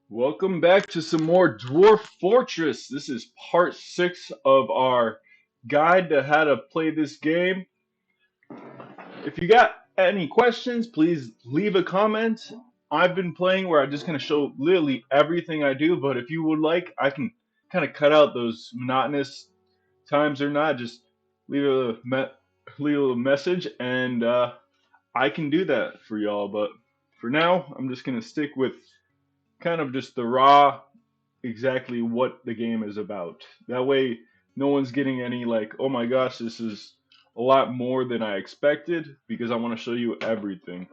Welcome back to some more Dwarf Fortress. This is part 6 of our guide to how to play this game. If you got any questions, please leave a comment. I've been playing where I'm just going to show literally everything I do, but if you would like, I can kind of cut out those monotonous times or not. Just leave leave a message and I can do that for y'all. But for now, I'm just going to stick with kind of just the raw exactly what the game is about. That way, no one's getting any like, oh my gosh, this is a lot more than I expected because I want to show you everything.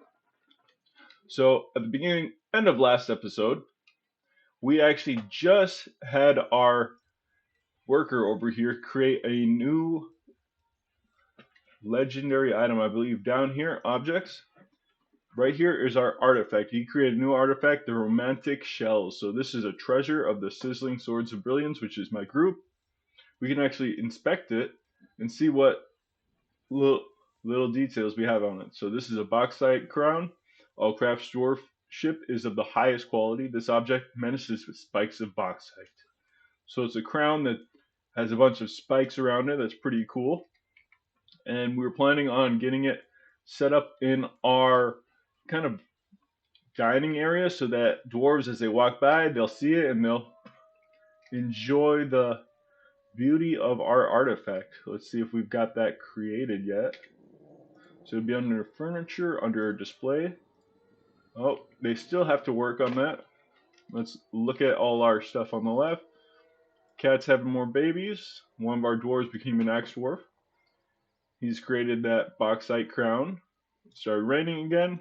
So, at the end of last episode, we actually just had our worker over here create a new legendary item, I believe, down here, objects. Right here is our artifact. He created a new artifact, the Romantic Shells. So this is a treasure of the Sizzling Swords of Brilliance, which is my group. We can actually inspect it and see what little details we have on it. So this is a bauxite crown. Allcraft's dwarf ship is of the highest quality. This object menaces with spikes of bauxite. So it's a crown that has a bunch of spikes around it. That's pretty cool. And we were planning on getting it set up in our kind of dining area so that dwarves, as they walk by, they'll see it and they'll enjoy the beauty of our artifact. Let's see if we've got that created yet. So it'll be under furniture, under display. Oh, they still have to work on that. Let's look at all our stuff on the left. Cat's having more babies. One of our dwarves became an axe dwarf. He's created that bauxite crown. It started raining again,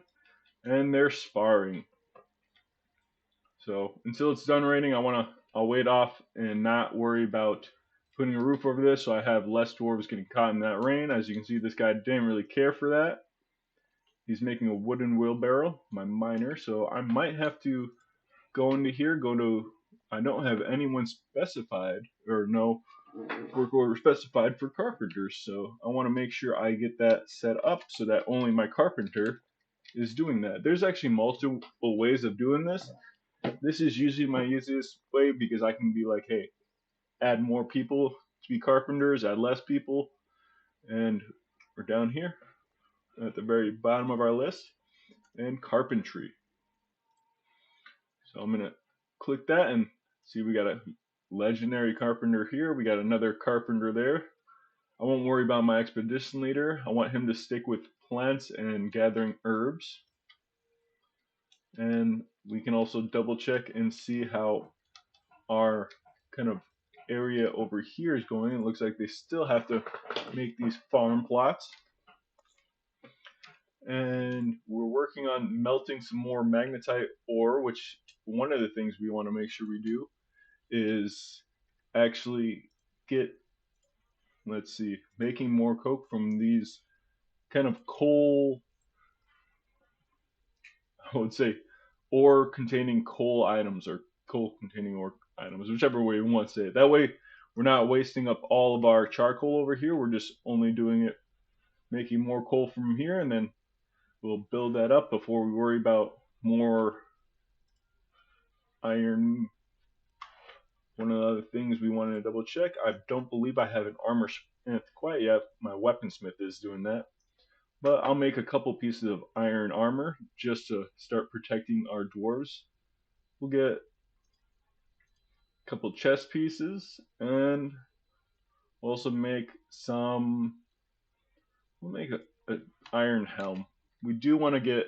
and they're sparring. So until it's done raining, I'll wait off and not worry about putting a roof over this, so I have less dwarves getting caught in that rain. As you can see, this guy didn't really care for that. He's making a wooden wheelbarrow, my miner, so I might have to go into here, I don't have anyone specified, or no work order specified for carpenters, so I want to make sure I get that set up so that only my carpenter is doing that. There's actually multiple ways of doing this. This is usually my easiest way because I can be like, hey, add more people to be carpenters, add less people, and we're down here at the very bottom of our list, and carpentry. So I'm gonna click that and see we got a legendary carpenter here. We got another carpenter there. I won't worry about my expedition leader. I want him to stick with plants and gathering herbs. And we can also double check and see how our kind of area over here is going. It looks like they still have to make these farm plots. And we're working on melting some more magnetite ore, which one of the things we want to make sure we do is actually get, let's see, making more coke from these kind of coal, I would say, ore containing coal items or coal containing ore items, whichever way we want to say it. That way, we're not wasting up all of our charcoal over here. We're just only doing it, making more coal from here, and then we'll build that up before we worry about more iron. One of the other things we wanted to double check, I don't believe I have an armor smith quite yet. My weaponsmith is doing that. But I'll make a couple pieces of iron armor just to start protecting our dwarves. We'll get a couple chest pieces and we'll also make some. We'll make an iron helm. We do want to get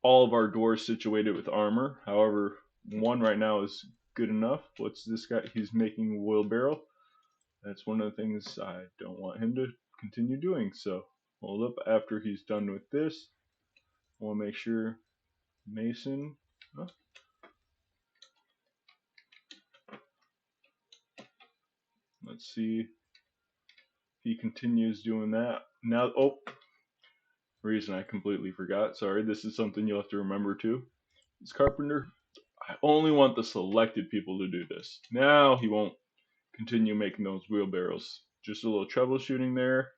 all of our doors situated with armor. However, one right now is good enough. What's this guy? He's making a wheelbarrow. That's one of the things I don't want him to continue doing. So hold up after he's done with this. I want to make sure Mason. Oh. Let's see if he continues doing that. Now, oh, reason I completely forgot. Sorry, this is something you'll have to remember too. This carpenter, I only want the selected people to do this. Now he won't continue making those wheelbarrows. Just a little troubleshooting there.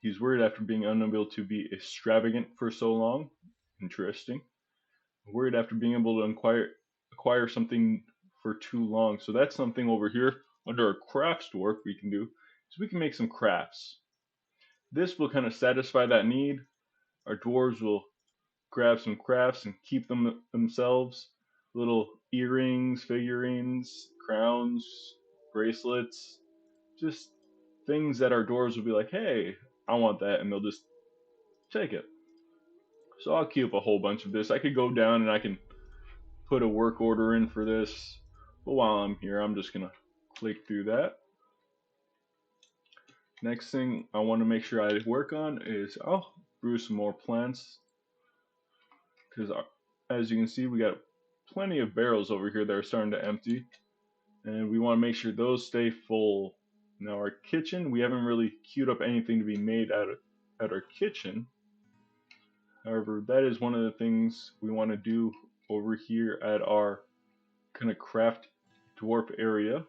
He's worried after being unable to be extravagant for so long. Interesting. worried after being able to acquire something for too long. So that's something over here under our crafts dwarf we can do. So we can make some crafts. This will kind of satisfy that need. Our dwarves will grab some crafts and keep them themselves. Little earrings, figurines, crowns, bracelets, just things that our dwarves will be like, hey, I want that, and they'll just take it. So I'll queue up a whole bunch of this. I could go down and I can put a work order in for this. But while I'm here, I'm just gonna click through that. Next thing I want to make sure I work on is I'll brew some more plants, because as you can see, we got plenty of barrels over here that are starting to empty, and we want to make sure those stay full. Now our kitchen, we haven't really queued up anything to be made at our kitchen. However, that is one of the things we want to do over here at our kind of craft dwarf area.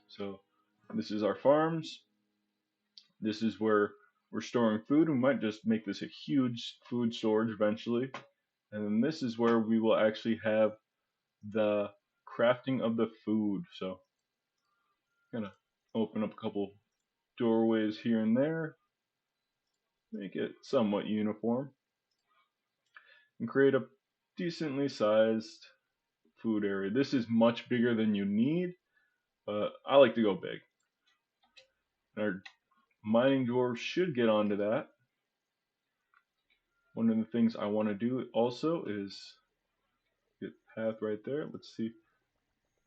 So this is our farms. This is where we're storing food. We might just make this a huge food storage eventually. And then this is where we will actually have the crafting of the food. So I'm gonna open up a couple doorways here and there, make it somewhat uniform, and create a decently sized food area. This is much bigger than you need, but I like to go big. Our mining dwarves should get onto that. One of the things I want to do also is get path right there. Let's see.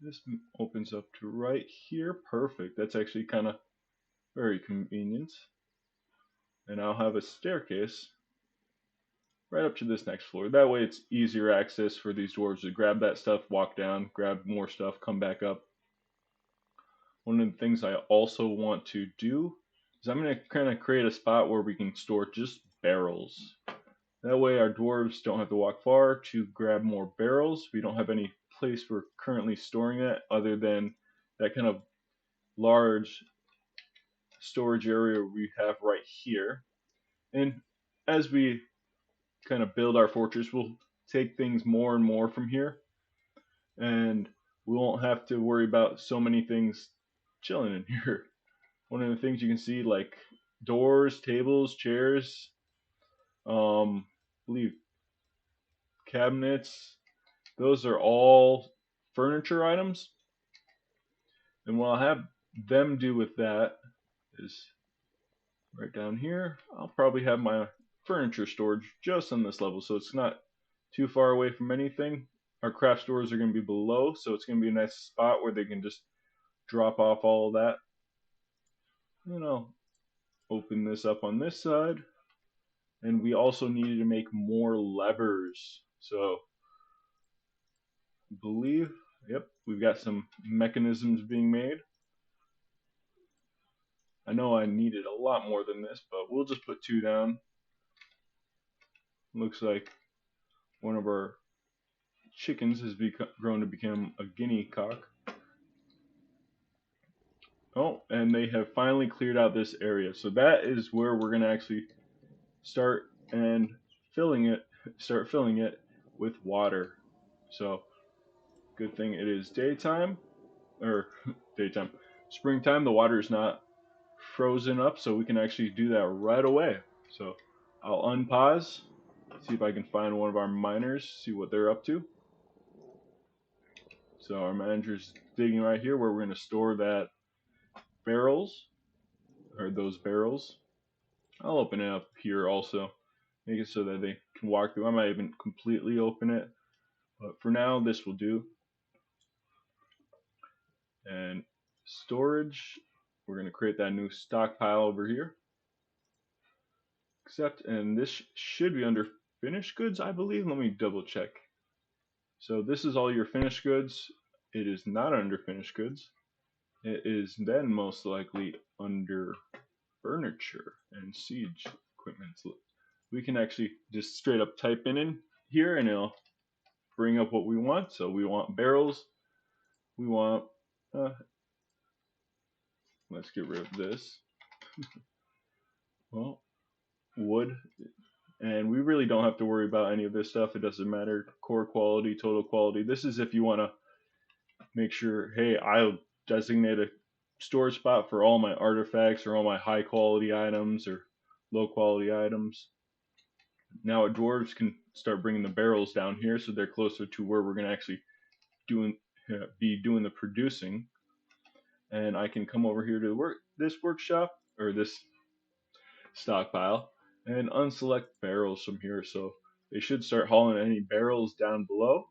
This opens up to right here. Perfect. That's actually kind of very convenient. And I'll have a staircase right up to this next floor. That way it's easier access for these dwarves to grab that stuff, walk down, grab more stuff, come back up. One of the things I also want to do is I'm going to kind of create a spot where we can store just barrels. That way our dwarves don't have to walk far to grab more barrels. We don't have any place we're currently storing that other than that kind of large storage area we have right here. And as we kind of build our fortress, we'll take things more and more from here, and we won't have to worry about so many things chilling in here. One of the things you can see, like doors, tables, chairs, I believe cabinets, those are all furniture items. And what I'll have them do with that is right down here, I'll probably have my furniture storage just on this level, so it's not too far away from anything. Our craft stores are going to be below, so it's going to be a nice spot where they can just drop off all of that. And I'll open this up on this side. And we also needed to make more levers. So I believe, yep, we've got some mechanisms being made. I know I needed a lot more than this, but we'll just put 2 down. Looks like one of our chickens has grown to become a guinea cock. Oh, and they have finally cleared out this area. So that is where we're going to actually start filling it with water. So good thing it is daytime, or daytime, springtime. The water is not frozen up, so we can actually do that right away. So I'll unpause, see if I can find one of our miners, see what they're up to. So our manager's digging right here where we're going to store that barrels, or those barrels. I'll open it up here also, make it so that they can walk through. I might even completely open it, but for now this will do. And storage, we're going to create that new stockpile over here. And this should be under finished goods, I believe. Let me double check. So this is all your finished goods. It is not under finished goods. It is then most likely under furniture and siege equipment. So we can actually just straight up type in here and it'll bring up what we want. So we want barrels. We want, let's get rid of this. Well, wood. And we really don't have to worry about any of this stuff. It doesn't matter. Core quality, total quality. This is if you want to make sure, hey, I'll designate a store spot for all my artifacts or all my high quality items or low quality items. Now dwarves can start bringing the barrels down here so they're closer to where we're going to actually be doing the producing. And I can come over here to this workshop or this stockpile and unselect barrels from here. So they should start hauling any barrels down below.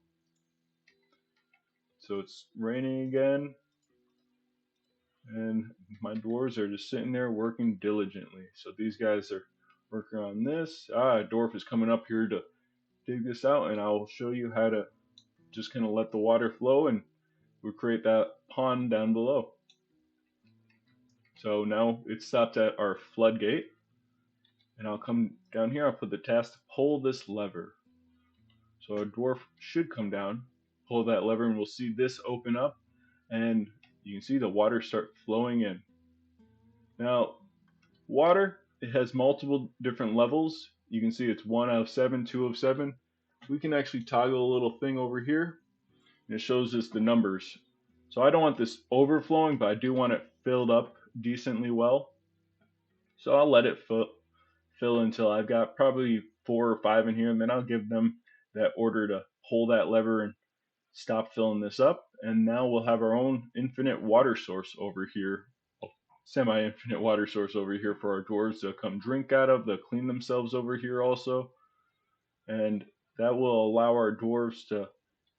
So it's raining again, and my dwarves are just sitting there working diligently. So these guys are working on this. Dwarf is coming up here to dig this out, and I'll show you how to just kind of let the water flow, and we'll create that pond down below. So now it's stopped at our floodgate, and I'll come down here. I'll put the task to pull this lever. So a dwarf should come down, pull that lever, and we'll see this open up, and you can see the water start flowing in. Now, water, it has multiple different levels. You can see it's 1 out of 7, 2 of 7. We can actually toggle a little thing over here, and it shows us the numbers. So I don't want this overflowing, but I do want it filled up decently well. So I'll let it fill until I've got probably 4 or 5 in here, and then I'll give them that order to pull that lever and stop filling this up. And now we'll have our own infinite water source over here, semi-infinite water source over here for our dwarves to come drink out of. They'll clean themselves over here also, and that will allow our dwarves to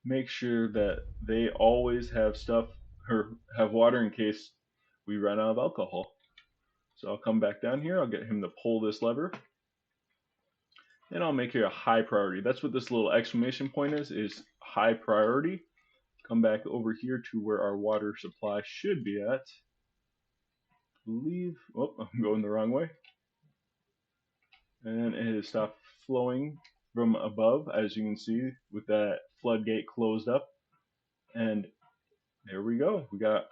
make sure that they always have stuff or have water in case we run out of alcohol. So I'll come back down here. I'll get him to pull this lever, and I'll make it a high priority. That's what this little exclamation point is high priority. Come back over here to where our water supply should be at. Believe, oh, I'm going the wrong way. And it has stopped flowing from above, as you can see, with that floodgate closed up. And there we go. We got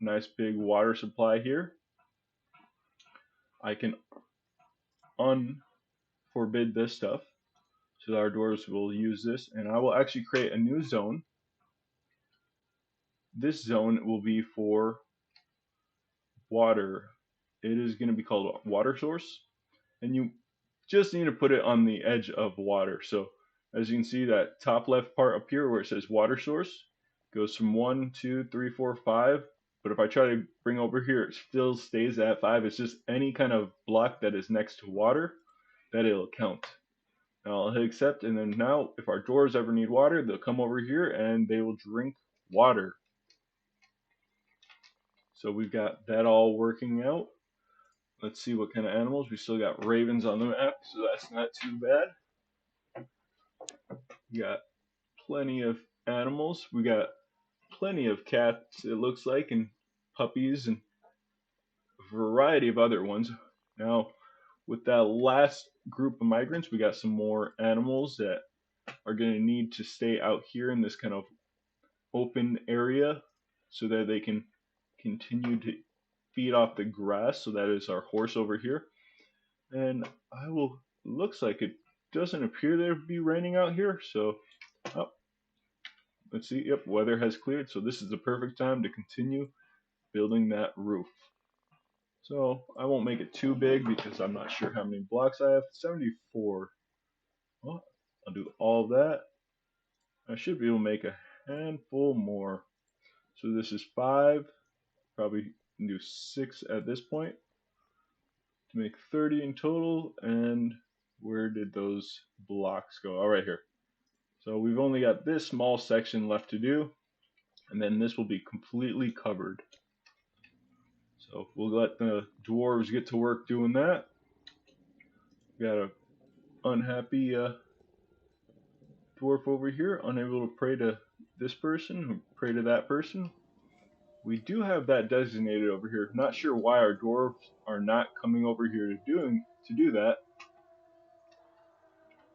a nice big water supply here. I can unforbid this stuff so that our dwarves will use this, and I will actually create a new zone. This zone will be for water. It is going to be called water source, and you just need to put it on the edge of water. So as you can see, that top left part up here where it says water source goes from 1, 2, 3, 4, 5. But if I try to bring over here, it still stays at 5. It's just any kind of block that is next to water that it'll count. Now I'll hit accept, and then now if our dwarves ever need water, they'll come over here and they will drink water. So we've got that all working out. Let's see what kind of animals. We still got ravens on the map, so that's not too bad. We got plenty of animals. We got plenty of cats, it looks like, and puppies, and a variety of other ones. Now, with that last group of migrants, we got some more animals that are going to need to stay out here in this kind of open area so that they can continue to feed off the grass. So that is our horse over here. And looks like it doesn't appear there to be raining out here. So, let's see. Yep, weather has cleared. So this is the perfect time to continue building that roof. So I won't make it too big because I'm not sure how many blocks I have. 74. Well, I'll do all that. I should be able to make a handful more. So this is 5. Probably do 6 at this point to make 30 in total. And where did those blocks go? All right, here. So we've only got this small section left to do, and then this will be completely covered. So we'll let the dwarves get to work doing that. We got a unhappy dwarf over here, unable to pray to this person, pray to that person. We do have that designated over here. Not sure why our dwarves are not coming over here to do that,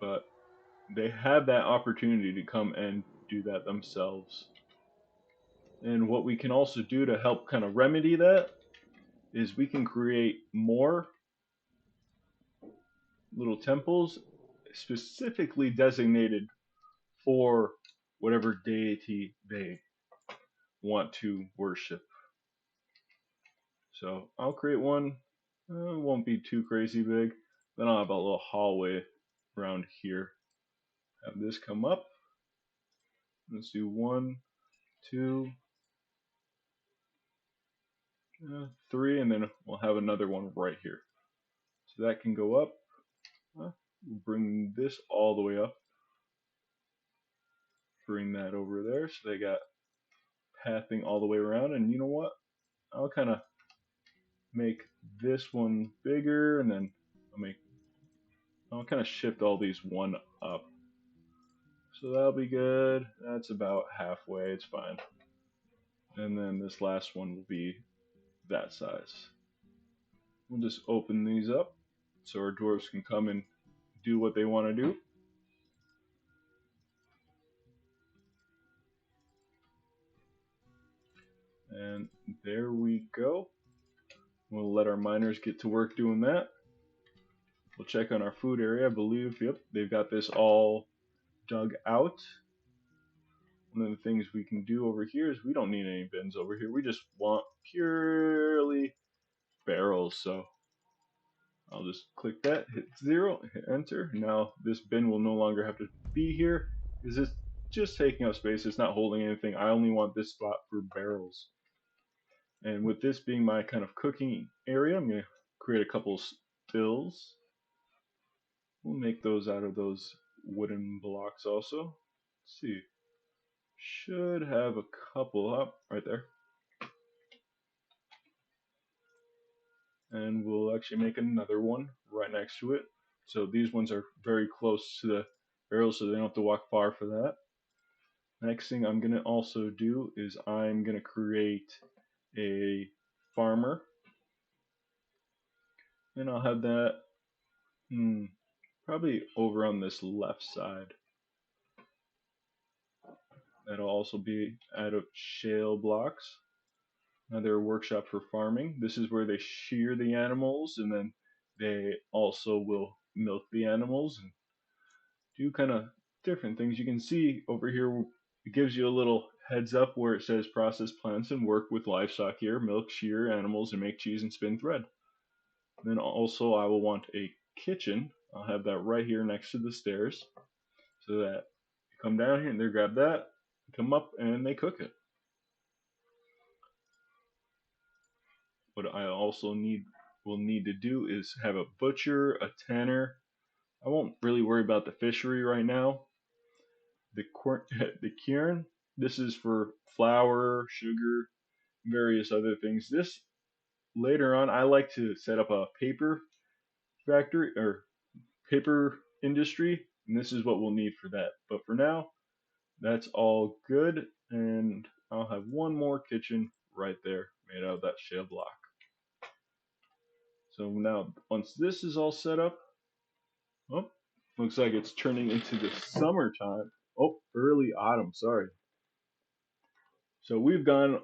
but they have that opportunity to come and do that themselves. And what we can also do to help kind of remedy that is we can create more little temples specifically designated for whatever deity they want to worship. So I'll create one. It won't be too crazy big. Then I'll have a little hallway around here. Have this come up. Let's do 1, 2, 3, and then we'll have another one right here. So that can go up. We'll bring this all the way up. Bring that over there. So they got pathing all the way around. And you know what? I'll kind of make this one bigger, and then I'll kind of shift all these one up. So that'll be good. That's about halfway. It's fine. And then this last one will be that size. We'll just open these up so our dwarves can come and do what they want to do. And there we go. We'll let our miners get to work doing that. We'll check on our food area. I believe, yep, they've got this all dug out. One of the things we can do over here is we don't need any bins over here. We just want purely barrels. So I'll just click that, hit 0, hit enter. Now this bin will no longer have to be here because it's just taking up space. It's not holding anything. I only want this spot for barrels. And with this being my kind of cooking area, I'm going to create a couple stills. We'll make those out of those wooden blocks also. Let's see. Should have a couple up right there. And we'll actually make another one right next to it. So these ones are very close to the barrels, so they don't have to walk far for that. Next thing I'm going to also do is I'm going to create a farmer. And I'll have that probably over on this left side. That'll also be out of shale blocks. Another workshop for farming. This is where they shear the animals, and then they also will milk the animals and do kind of different things. You can see over here, it gives you a little heads up where it says process plants and work with livestock here, milk, shear animals, and make cheese and spin thread. And then also I will want a kitchen. I'll have that right here next to the stairs, so that you come down here and they grab that, come up, and they cook it. What I also will need to do is have a butcher, a tanner. I won't really worry about the fishery right now. The cairn, this is for flour, sugar, various other things. This later on, I like to set up a paper factory or paper industry, and this is what we'll need for that. But for now, that's all good, and I'll have one more kitchen right there made out of that shale block. So now, once this is all set up, oh, looks like it's turning into the summertime. Oh, early autumn, sorry. So we've gone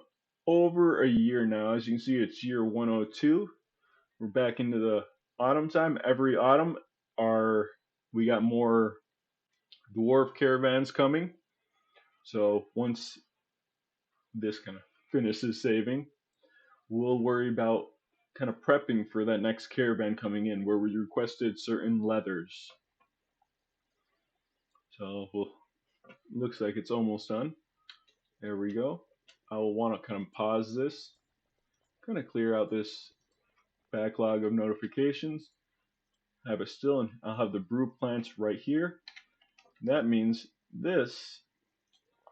over a year now. As you can see, it's year 102. We're back into the autumn time. Every autumn, we got more dwarf caravans coming. So once this kind of finishes saving, we'll worry about kind of prepping for that next caravan coming in, where we requested certain leathers. So looks like it's almost done. There we go. I will want to kind of pause this, kind of clear out this backlog of notifications. Have it still, and I'll have the brew plants right here. That means this,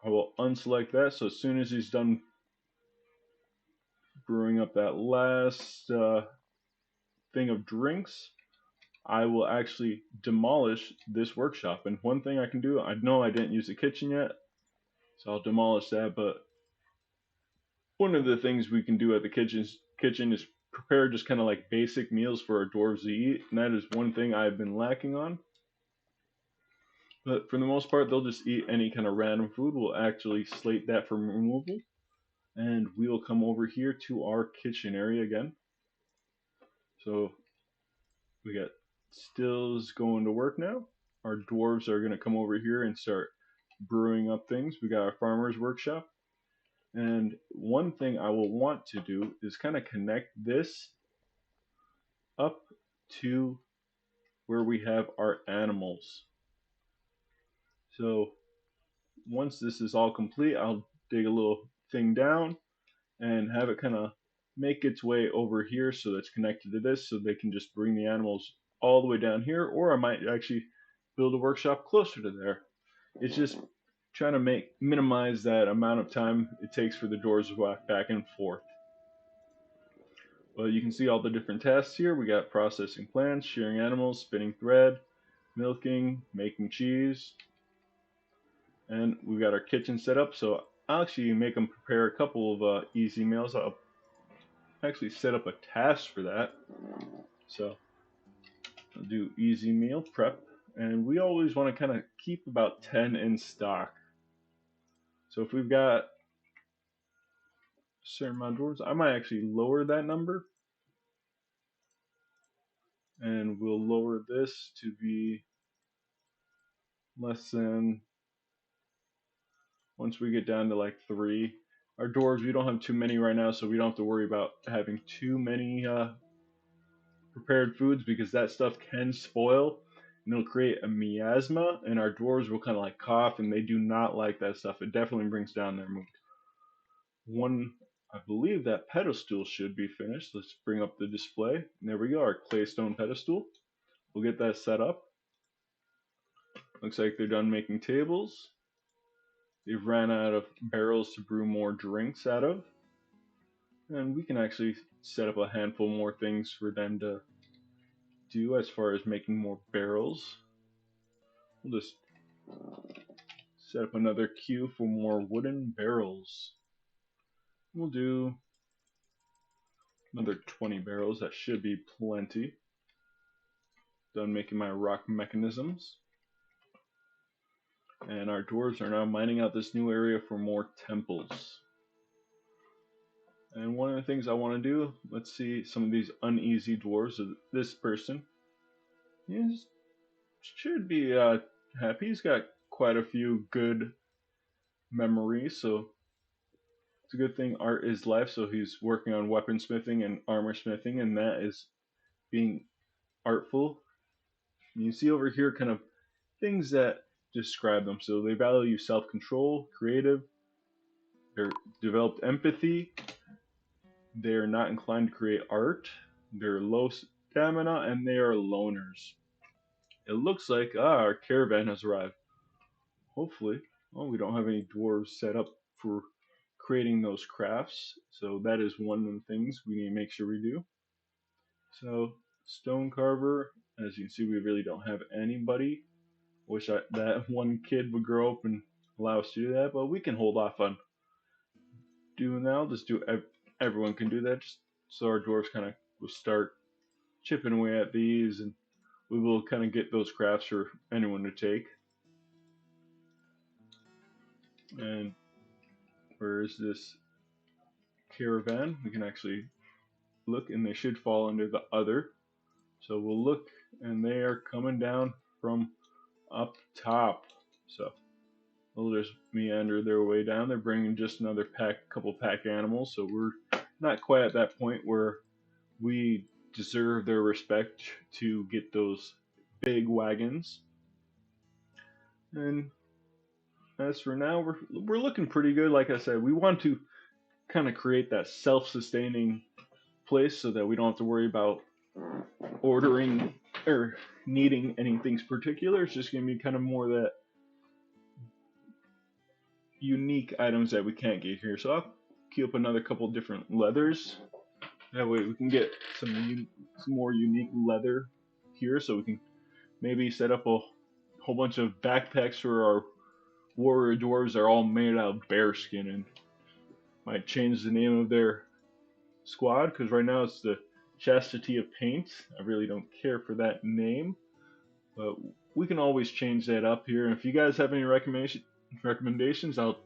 I will unselect that. So as soon as he's done brewing up that last thing of drinks, I will actually demolish this workshop. And one thing I can do, I know I didn't use the kitchen yet, so I'll demolish that. But one of the things we can do at the kitchen is prepare just kind of like basic meals for our dwarves to eat, and that is one thing I've been lacking on. But for the most part, they'll just eat any kind of random food. We'll actually slate that for removal, and we will come over here to our kitchen area again. So we got stills going to work now. our dwarves are going to come over here and start brewing up things. We got our farmer's workshop. And one thing I will want to do is kind of connect this up to where we have our animals. So once this is all complete, I'll dig a little thing down and have it kind of make its way over here so that's connected to this so they can just bring the animals all the way down here, or I might actually build a workshop closer to there. It's just trying to minimize that amount of time it takes for the doors to walk back and forth. Well, you can see all the different tasks here. We got processing plants, shearing animals, spinning thread, milking, making cheese, and we've got our kitchen set up. So I'll actually make them prepare a couple of easy meals. I'll actually set up a task for that. So I'll do easy meal prep, and we always want to kind of keep about 10 in stock. So if we've got a certain amount of dwarves, I might actually lower that number, and we'll lower this to be less than, once we get down to like 3. Our dwarves, we don't have too many right now, so we don't have to worry about having too many prepared foods, because that stuff can spoil and it'll create a miasma, and our dwarves will kind of like cough, and they do not like that stuff. It definitely brings down their mood. I believe that pedestal should be finished. Let's bring up the display. And there we go, our claystone pedestal. We'll get that set up. Looks like they're done making tables. They've ran out of barrels to brew more drinks out of. And we can actually set up a handful more things for them to do as far as making more barrels. We'll just set up another queue for more wooden barrels. We'll do another 20 barrels. That should be plenty. Done making my rock mechanisms. And our dwarves are now mining out this new area for more temples. And one of the things I want to do, let's see some of these uneasy dwarves. This person should be happy. He's got quite a few good memories, so it's a good thing art is life. So he's working on weaponsmithing and armor smithing, and that is being artful. And you see over here kind of things that describe them. So they value self-control, creative, they're developed empathy, they're not inclined to create art, they're low stamina, and they are loners. It looks like our caravan has arrived. Hopefully. Well, we don't have any dwarves set up for creating those crafts, so that is one of the things we need to make sure we do. So stone carver, as you can see, we really don't have anybody. Wish that one kid would grow up and allow us to do that, but we can hold off on doing that. I'll just do everyone can do that, just so our dwarves kind of will start chipping away at these, and we will kind of get those crafts for anyone to take. And where is this caravan? We can actually look, and they should fall under the other. So we'll look, and they are coming down from up top. So they'll just meander their way down. They're bringing just another couple pack animals. So we're not quite at that point where we deserve their respect to get those big wagons. And as for now, we're looking pretty good. Like I said, we want to kind of create that self-sustaining place so that we don't have to worry about ordering or needing anything particular. It's just going to be kind of more that unique items that we can't get here. So I'll queue up another couple different leathers. That way we can get some more unique leather here, so we can maybe set up a whole bunch of backpacks for our warrior dwarves that are all made out of bear skin, and might change the name of their squad, because right now it's the Chastity of Paint. I really don't care for that name, but we can always change that up here. And if you guys have any recommendations, I'll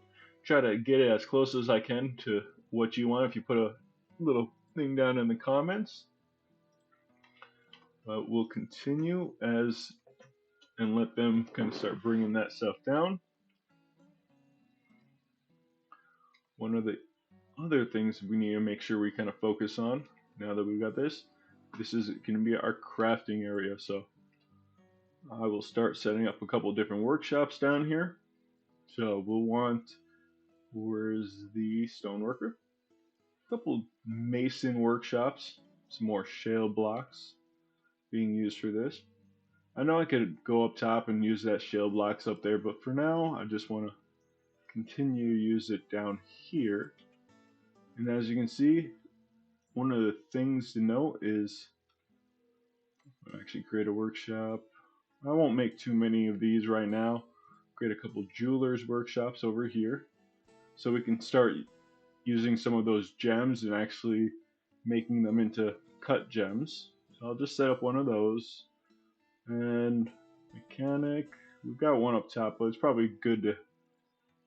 try to get it as close as I can to what you want if you put a little thing down in the comments. But we'll continue as and let them kind of start bringing that stuff down. One of the other things we need to make sure we kind of focus on now that we've got this is going to be our crafting area. So I will start setting up a couple different workshops down here. So we'll want, where's the stoneworker? A couple mason workshops, some more shale blocks being used for this. I know I could go up top and use that shale blocks up there, but for now I just want to continue to use it down here. And as you can see, one of the things to note is I'll actually create a workshop. I won't make too many of these right now. Create a couple jewelers workshops over here so we can start using some of those gems and actually making them into cut gems. So I'll just set up one of those. And mechanic, we've got one up top, but it's probably good to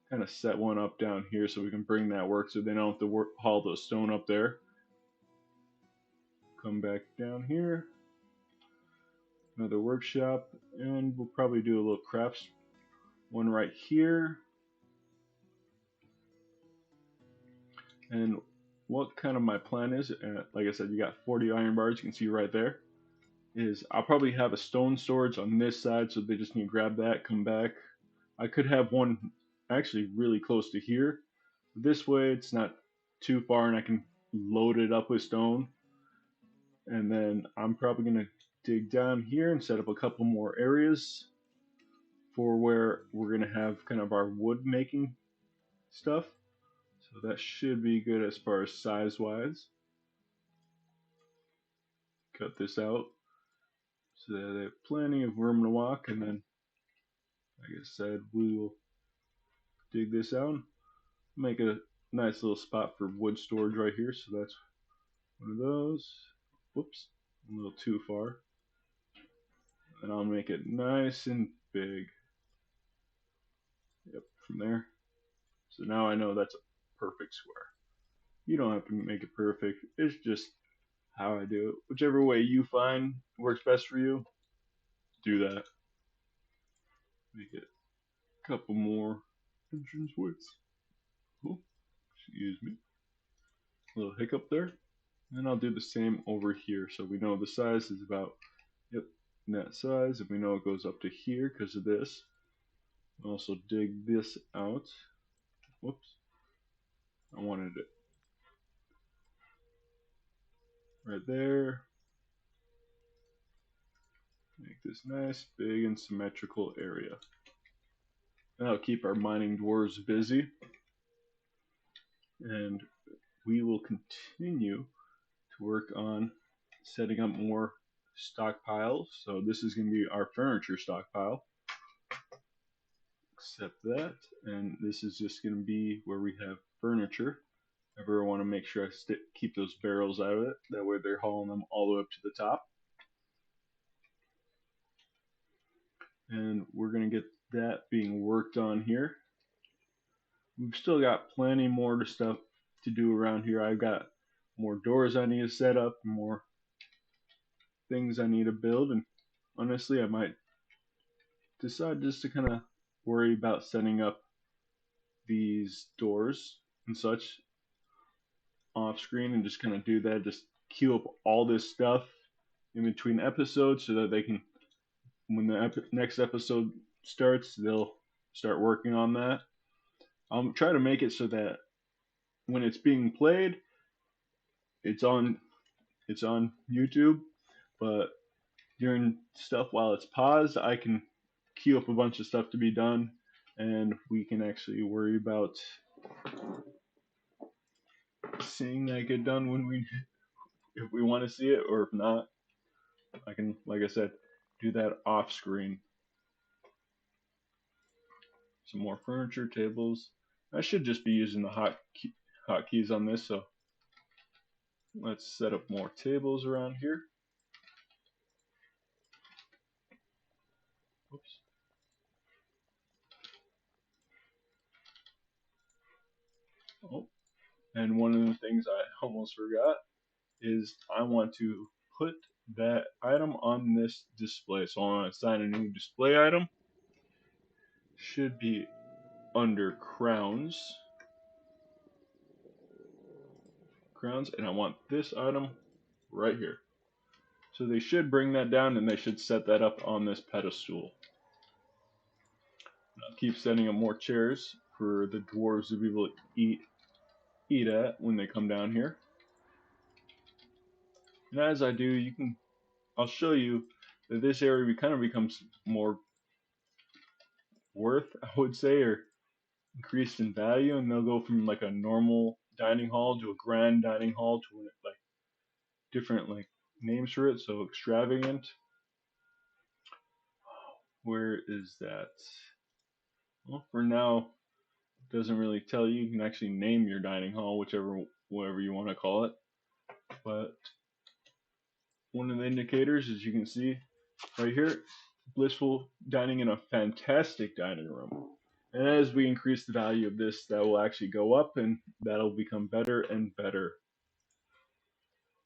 kind of set one up down here so we can bring that work so they don't have to haul the stone up there. Come back down here, another workshop, and we'll probably do a little crafts one right here. And what kind of my plan is, like I said, you got 40 iron bars, you can see right there, is I'll probably have a stone storage on this side, so they just need to grab that, come back. I could have one actually really close to here. This way it's not too far and I can load it up with stone. And then I'm probably going to dig down here and set up a couple more areas for where we're going to have kind of our wood making stuff. So that should be good as far as size wise. Cut this out so that they have plenty of room to walk, and then like I said, we will dig this out, make a nice little spot for wood storage right here. So that's one of those. Whoops, a little too far. And I'll make it nice and big. Yep, from there. So now I know that's a perfect square. You don't have to make it perfect. It's just how I do it. Whichever way you find works best for you, do that. Make it a couple more entrance widths. Oh, excuse me. A little hiccup there. And I'll do the same over here. So we know the size is about, yep, that size. And we know it goes up to here because of this. Also dig this out. Whoops. I wanted it right there. Make this nice, big, and symmetrical area. That'll keep our mining dwarves busy. And we will continue to work on setting up more stockpiles. So this is going to be our furniture stockpile. Accept that. And this is just going to be where we have furniture. I really want to make sure I keep those barrels out of it. That way they're hauling them all the way up to the top. And we're going to get that being worked on here. We've still got plenty more stuff to do around here. I've got more doors I need to set up, more things I need to build, and honestly I might decide just to kind of worry about setting up these doors and such off screen and just kind of do that, just queue up all this stuff in between episodes so that they can, when the next episode starts, they'll start working on that. I'll try to make it so that when it's being played, it's on YouTube, but during stuff while it's paused, I can queue up a bunch of stuff to be done, and we can actually worry about seeing that get done when if we want to see it, or if not, I can, like I said, do that off screen. Some more furniture, tables. I should just be using the hotkeys on this, so let's set up more tables around here. Oops. Oh, and one of the things I almost forgot is I want to put that item on this display. So I want to assign a new display item. Should be under crowns. Crowns, and I want this item right here. So they should bring that down and they should set that up on this pedestal. I'll keep setting up more chairs for the dwarves to be able to eat at when they come down here. And as I do, I'll show you that this area kind of becomes more worth, I would say, or increased in value, and they'll go from like a normal dining hall to a grand dining hall to like different like names for it. So extravagant. Where is that? Well, for now, it doesn't really tell you. You can actually name your dining hall, whatever you want to call it. But one of the indicators, as you can see right here, blissful dining in a fantastic dining room. And as we increase the value of this, that will actually go up and that'll become better and better.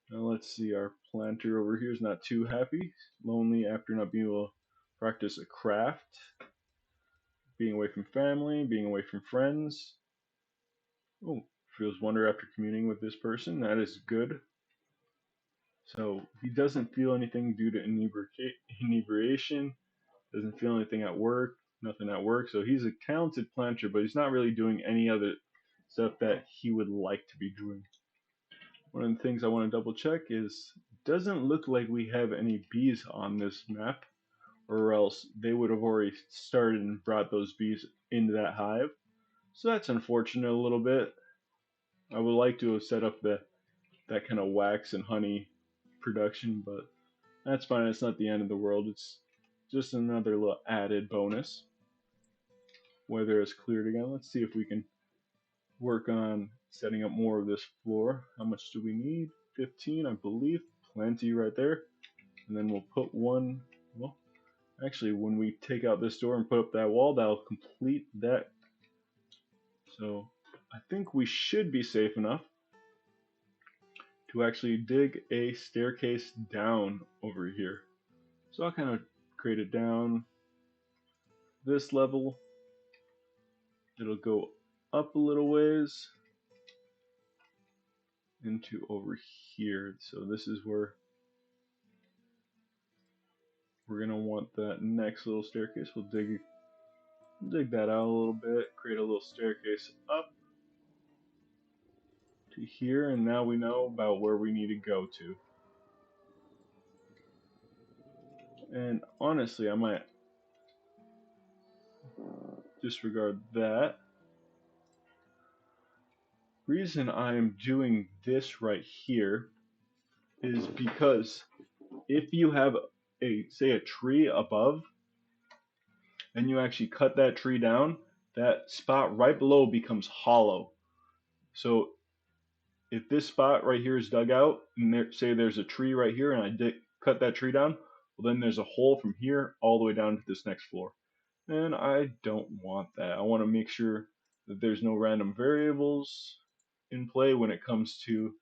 Now let's see, our planter over here is not too happy, lonely after not being able to practice a craft, being away from family, being away from friends. Oh, feels wonder after communing with this person. That is good. So he doesn't feel anything due to inebriation, doesn't feel anything at work, nothing at work. So he's a talented planter, but he's not really doing any other stuff that he would like to be doing. One of the things I want to double check is it doesn't look like we have any bees on this map, or else they would have already started and brought those bees into that hive. So that's unfortunate a little bit. I would like to have set up that kind of wax and honey production, but that's fine. It's not the end of the world. It's just another little added bonus. Weather is cleared again. Let's see if we can work on setting up more of this floor. How much do we need? 15, I believe. Plenty right there. And then we'll put one, well, actually, when we take out this door and put up that wall, that'll complete that. So I think we should be safe enough to actually dig a staircase down over here. So I'll kind of create it down this level. It'll go up a little ways into over here. So this is where we're gonna want that next little staircase. We'll dig that out a little bit, create a little staircase up to here, and now we know about where we need to go to. And honestly, I might disregard that. Reason I'm doing this right here is because if you have say a tree above and you actually cut that tree down, that spot right below becomes hollow. So if this spot right here is dug out, and say there's a tree right here, and I cut that tree down, well then there's a hole from here all the way down to this next floor. And I don't want that. I want to make sure that there's no random variables in play when it comes to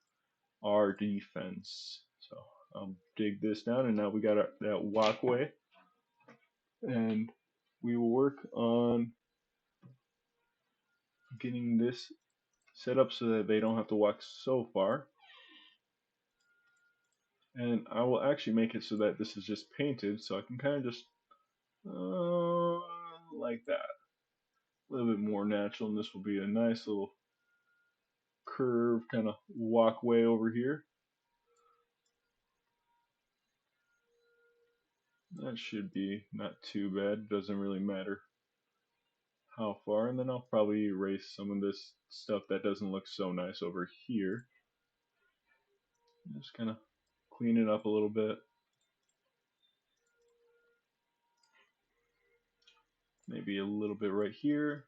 our defense. So I'll dig this down, and now we got that walkway, and we will work on getting this set up so that they don't have to walk so far. And I will actually make it so that this is just painted, so I can kind of just like that, a little bit more natural, and this will be a nice little curve kind of walkway over here. That should be not too bad. Doesn't really matter how far. And then I'll probably erase some of this stuff that doesn't look so nice over here. Just kind of clean it up a little bit. Maybe a little bit right here.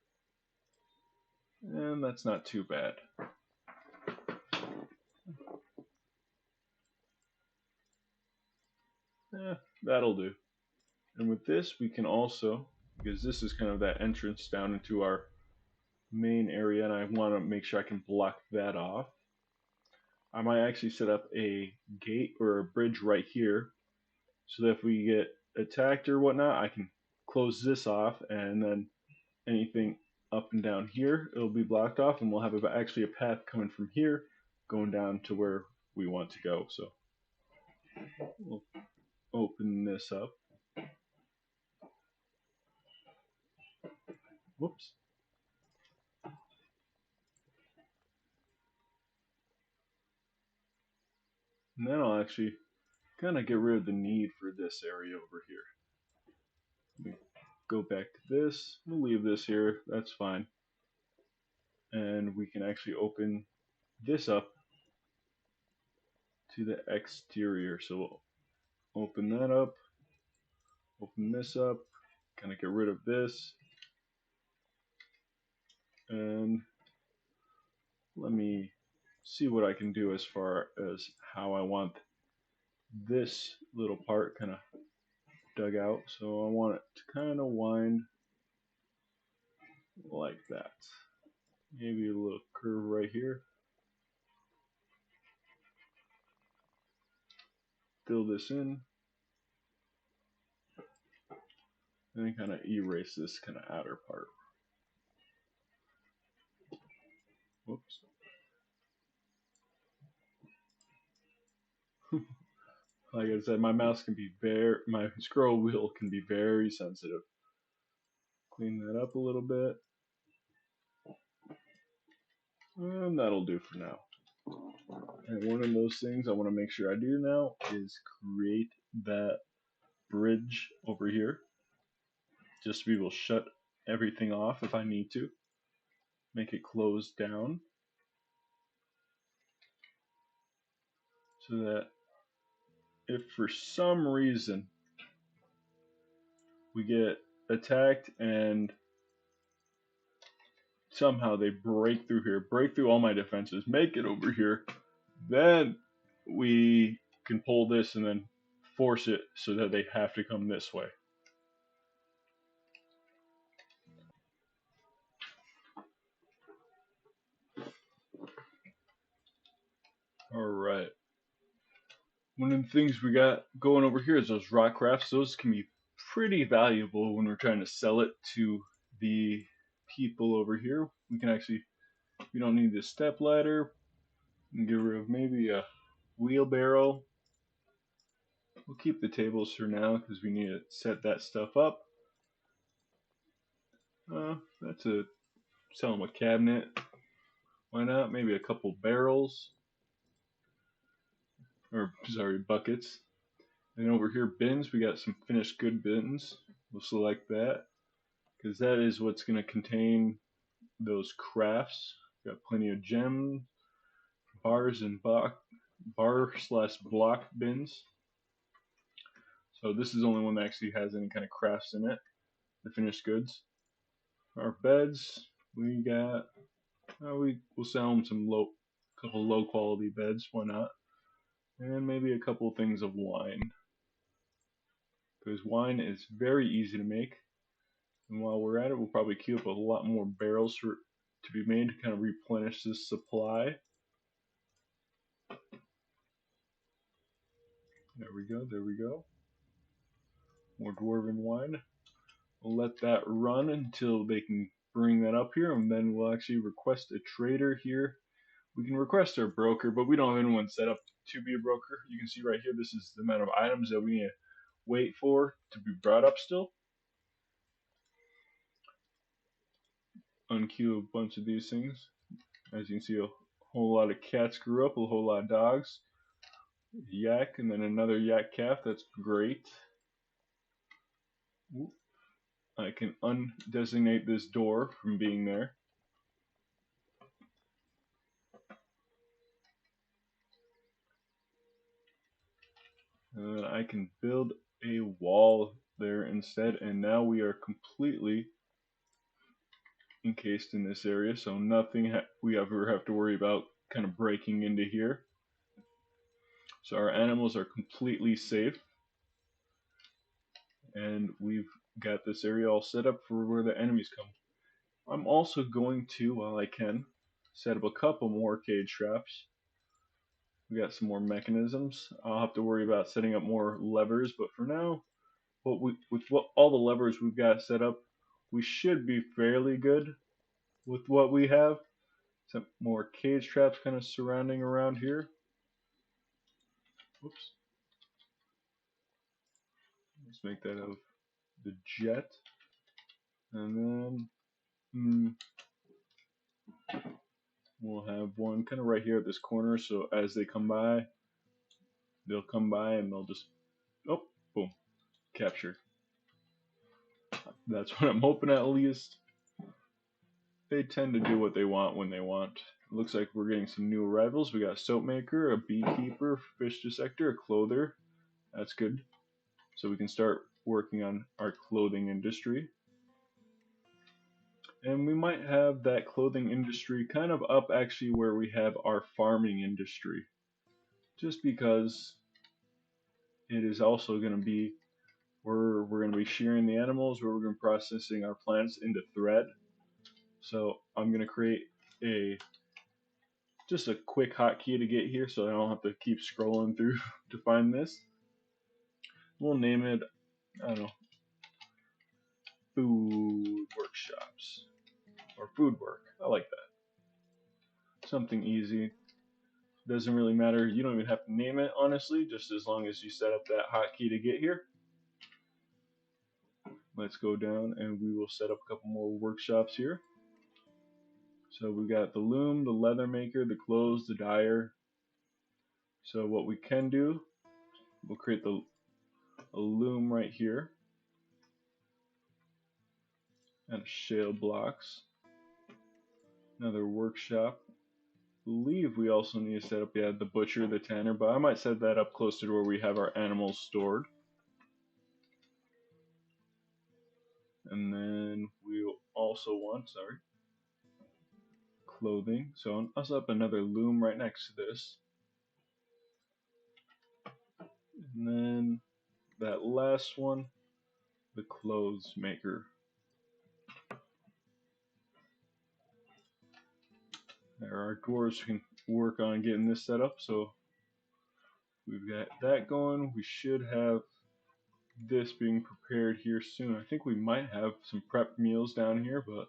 And that's not too bad. That'll do. And with this, we can also, because this is kind of that entrance down into our main area, and I want to make sure I can block that off. I might actually set up a gate or a bridge right here so that if we get attacked or whatnot, I can close this off, and then anything up and down here, it'll be blocked off, and we'll have actually a path coming from here going down to where we want to go. So we'll open this up. Whoops. And then I'll actually kind of get rid of the need for this area over here. We go back to this. We'll leave this here. That's fine. And we can actually open this up to the exterior. So we'll open that up, open this up, kind of get rid of this. And let me see what I can do as far as how I want this little part kind of dug out. So I want it to kind of wind like that. Maybe a little curve right here. Fill this in. And then kind of erase this kind of outer part. Whoops. Like I said, my scroll wheel can be very sensitive. Clean that up a little bit. And that'll do for now. And one of those things I want to make sure I do now is create that bridge over here. Just to be able to shut everything off if I need to. Make it close down. So that if for some reason we get attacked and somehow they break through here, break through all my defenses, make it over here, then we can pull this and then force it so that they have to come this way. Alright. One of the things we got going over here is those rock crafts. Those can be pretty valuable when we're trying to sell it to the people over here. We don't need the step ladder. We can get rid of maybe a wheelbarrow. We'll keep the tables for now because we need to set that stuff up. That's a sell them a cabinet. Why not? Maybe a couple barrels. Or, sorry, buckets. And over here, bins. We got some finished good bins. We'll select that because that is what's going to contain those crafts. Got plenty of gems, bars, and bar/block bins. So this is the only one that actually has any kind of crafts in it. The finished goods. Our beds, we got. We'll sell them couple low quality beds. Why not? And maybe a couple things of wine, because wine is very easy to make. And while we're at it, we'll probably queue up a lot more barrels to be made to kind of replenish this supply. There we go, there we go. More dwarven wine. We'll let that run until they can bring that up here, and then we'll actually request a trader here. We can request our broker, but we don't have anyone set up to be a broker. You can see right here, this is the amount of items that we need to wait for to be brought up still. Unqueue a bunch of these things. As you can see, a whole lot of cats grew up, a whole lot of dogs, yak, and then another yak calf. That's great. I can undesignate this door from being there. And then I can build a wall there instead, and now we are completely encased in this area, so nothing we ever have to worry about kind of breaking into here. So our animals are completely safe, and we've got this area all set up for where the enemies come. I'm also going to, while I can, set up a couple more cage traps We got some more mechanisms. I'll have to worry about setting up more levers, but for now, with all the levers we've got set up, we should be fairly good with what we have. Some more cage traps kind of surrounding around here. Whoops. Let's make that of the jet. And then we'll have one kind of right here at this corner. So as they come by, they'll come by and they'll just, oh, boom, captured. That's what I'm hoping at least. They tend to do what they want when they want. It looks like we're getting some new arrivals. We got a soap maker, a beekeeper, fish dissector, a clother. That's good. So we can start working on our clothing industry. And we might have that clothing industry kind of up actually where we have our farming industry. Just because it is also going to be where we're going to be shearing the animals, where we're going to be processing our plants into thread. So I'm going to create just a quick hotkey to get here so I don't have to keep scrolling through to find this. We'll name it, I don't know, food workshops or food work. I like that. Something easy. Doesn't really matter. You don't even have to name it, honestly, just as long as you set up that hotkey to get here. Let's go down and we will set up a couple more workshops here. So we got the loom, the leather maker, the clothes, the dyer. So what we can do, we'll create a loom right here and shale blocks. Another workshop. I believe we also need to set up the butcher, the tanner, but I might set that up closer to where we have our animals stored. And then we'll also want, clothing. So I'll set up another loom right next to this. And then that last one, the clothes maker. There, our dwarves can work on getting this set up. So we've got that going. We should have this being prepared here soon. I think we might have some prep meals down here, but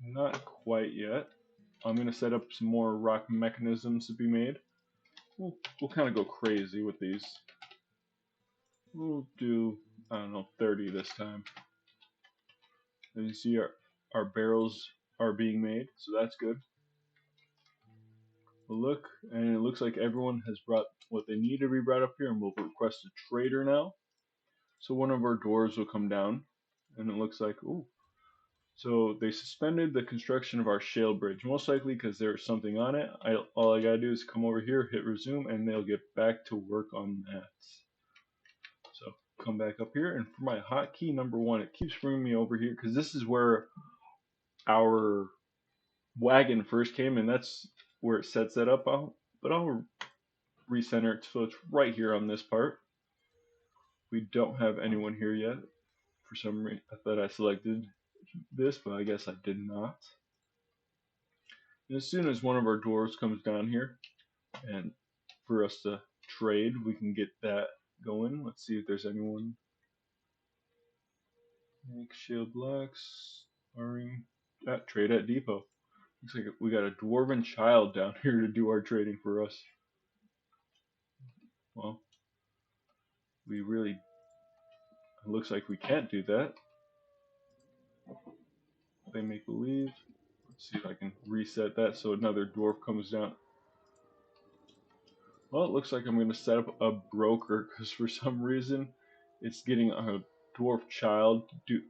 not quite yet. I'm going to set up some more rock mechanisms to be made. We'll kind of go crazy with these. We'll do, I don't know, 30 this time. As you see, our barrels are being made, so that's good. We'll look, and it looks like everyone has brought what they need to be brought up here, and we'll request a trader now. So one of our dwarves will come down, and it looks like, ooh. So they suspended the construction of our shale bridge, most likely because there's something on it. All I gotta do is come over here, hit resume, and they'll get back to work on that. So come back up here, and for my hotkey number 1, it keeps bringing me over here because this is where our wagon first came, and that's where it sets that up. But I'll recenter it so it's right here on this part. We don't have anyone here yet. For some reason, I thought I selected this, but I guess I did not. And as soon as one of our dwarves comes down here, and for us to trade, we can get that going. Let's see if there's anyone. Make shield blocks, sparring, trade at depot. Looks like we got a dwarven child down here to do our trading for us. Well, we really, it looks like we can't do that. They make believe. Let's see if I can reset that so another dwarf comes down. Well, it looks like I'm going to set up a broker because for some reason it's getting a dwarf child to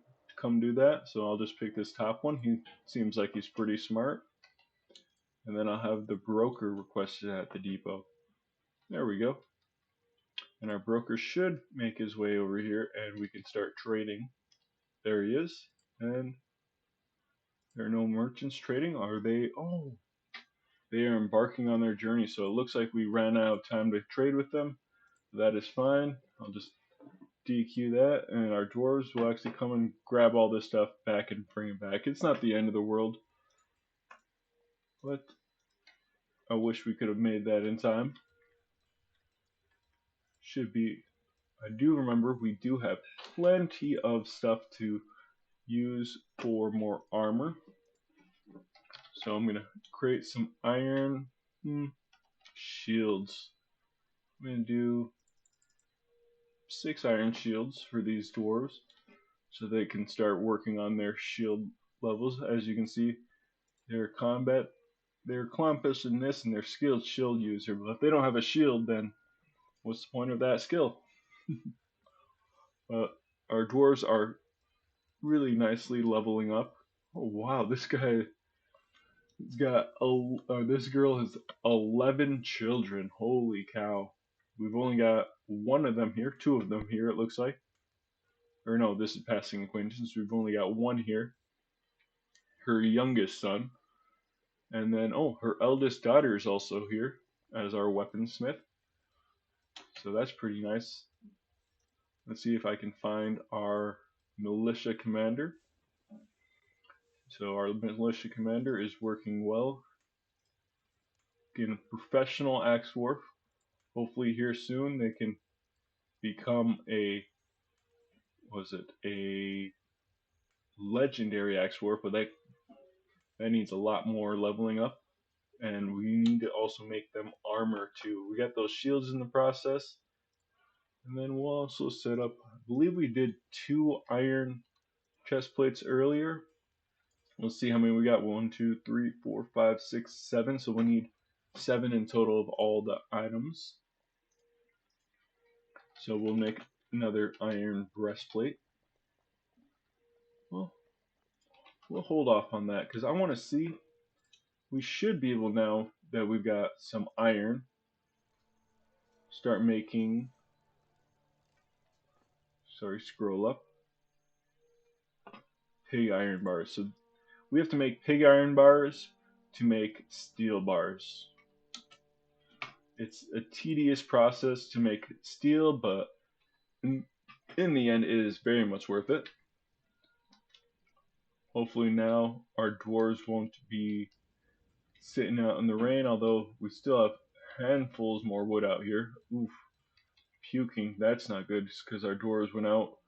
come do that. So I'll just pick this top one. He seems like he's pretty smart. And then I'll have the broker requested at the depot. There we go. And our broker should make his way over here and we can start trading. There he is. And there are no merchants trading. Are they? Oh, they are embarking on their journey. So it looks like we ran out of time to trade with them. That is fine. I'll just DQ that, and our dwarves will actually come and grab all this stuff back and bring it back. It's not the end of the world. What? I wish we could have made that in time. Should be. I do remember we do have plenty of stuff to use for more armor. So I'm going to create some iron shields. I'm going to do 6 iron shields for these dwarves so they can start working on their shield levels. As you can see, their compass in this and their skilled shield user. But if they don't have a shield, then what's the point of that skill? Our dwarves are really nicely leveling up. Oh wow, this girl has 11 children. Holy cow. We've only got one of them here, 2 of them here it looks like. Or no, this is passing acquaintance. We've only got one here. Her youngest son. And then, oh, her eldest daughter is also here as our weaponsmith. So that's pretty nice. Let's see if I can find our militia commander. So our militia commander is working well. Getting a professional axe dwarf. Hopefully here soon they can become a legendary axe dwarf, but that needs a lot more leveling up. And we need to also make them armor too. We got those shields in the process. And then we'll also set up, I believe we did 2 iron chest plates earlier. Let's see how many we got. 1, 2, 3, 4, 5, 6, 7. So we need 7 in total of all the items. So we'll make another iron breastplate. Well, we'll hold off on that because I want to see. We should be able now that we've got some iron, start making. Sorry, scroll up. Pig iron bars. So we have to make pig iron bars to make steel bars. It's a tedious process to make steel, but in the end, it is very much worth it. Hopefully now our dwarves won't be sitting out in the rain, although we still have handfuls more wood out here. Oof, puking, that's not good because our dwarves went out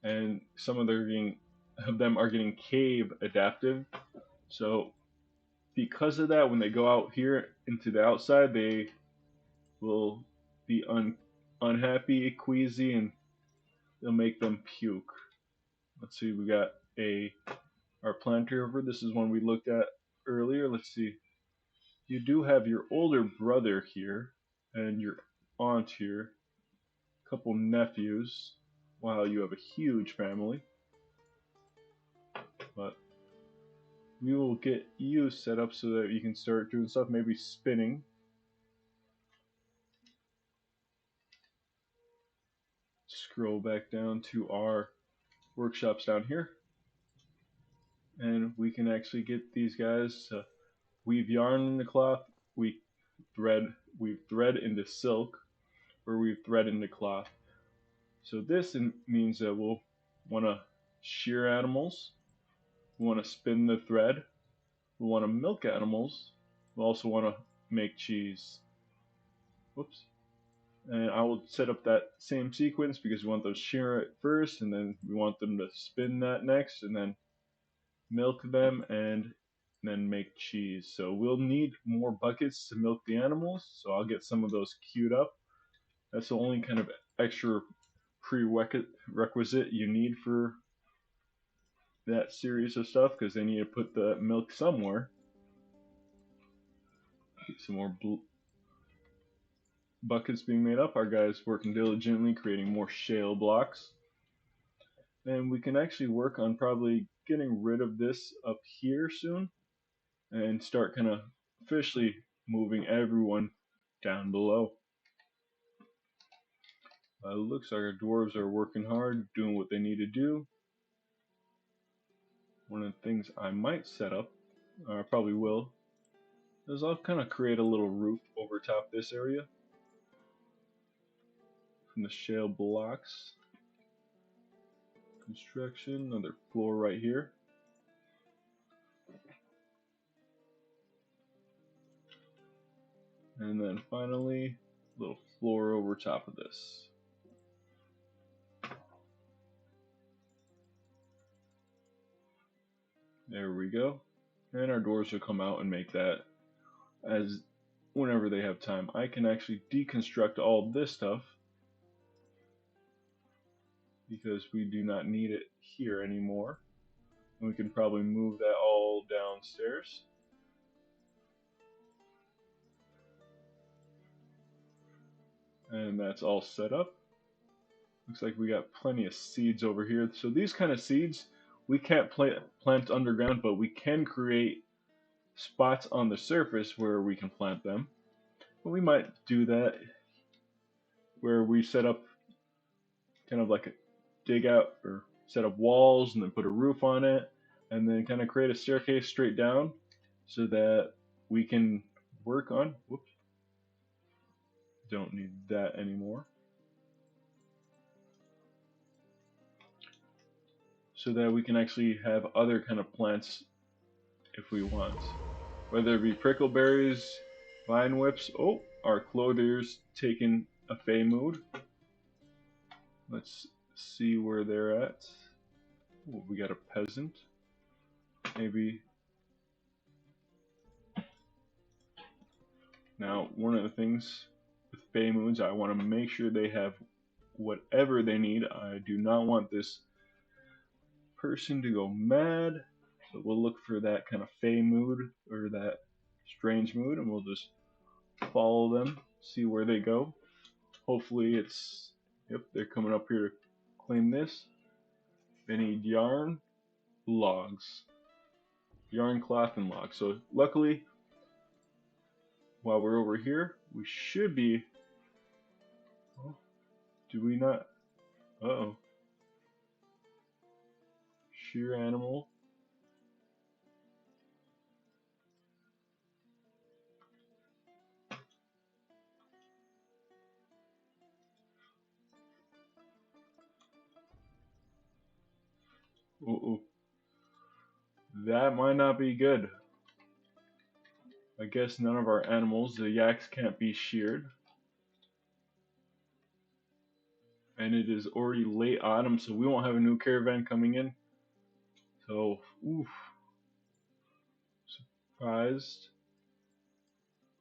and some of them are getting cave adaptive. So because of that, when they go out here into the outside, they will be unhappy, queasy, and it'll make them puke. Let's see, we got our planter over. This is one we looked at earlier. Let's see. You do have your older brother here and your aunt here, a couple nephews. Wow, you have a huge family. But we will get you set up so that you can start doing stuff, maybe spinning. Scroll back down to our workshops down here. And we can actually get these guys to weave yarn in the cloth, weave thread into silk, or weave thread into cloth. So this means that we'll want to shear animals, we want to spin the thread, we want to milk animals, we also want to make cheese. Whoops. And I will set up that same sequence because we want those shear it first, and then we want them to spin that next, and then milk them, and then make cheese. So we'll need more buckets to milk the animals, so I'll get some of those queued up. That's the only kind of extra prerequisite you need for that series of stuff, because they need to put the milk somewhere. Get some more buckets being made up. Our guys working diligently creating more shale blocks. And we can actually work on probably getting rid of this up here soon and start kind of officially moving everyone down below. Looks like our dwarves are working hard, doing what they need to do. One of the things I might set up, or I probably will, is I'll kind of create a little roof over top this area from the shale blocks. Construction, another floor right here. And then finally, a little floor over top of this. There we go. And our dwarves will come out and make that as whenever they have time. I can actually deconstruct all this stuff because we do not need it here anymore. And we can probably move that all downstairs. And that's all set up. Looks like we got plenty of seeds over here. So these kind of seeds we can't plant underground, but we can create spots on the surface where we can plant them. But we might do that where we set up kind of like a dig out or set up walls and then put a roof on it and then kind of create a staircase straight down so that we can work on, whoops, don't need that anymore. So that we can actually have other kind of plants if we want. Whether it be prickleberries, vine whips. Oh, our clothier's taking a fey mood. Let's see where they're at. Ooh, we got a peasant. Maybe. Now, one of the things with fey moods, I want to make sure they have whatever they need. I do not want this person to go mad. So we'll look for that kind of fey mood or that strange mood, and we'll just follow them, see where they go. Hopefully it's, yep, they're coming up here to claim this. They need yarn, logs. Yarn, cloth, and logs. So luckily, while we're over here, we should be, oh, do we not, uh-oh. Shear animal. Uh-oh. That might not be good. I guess none of our animals, the yaks, can't be sheared. And it is already late autumn, so we won't have a new caravan coming in. So, oof. Surprised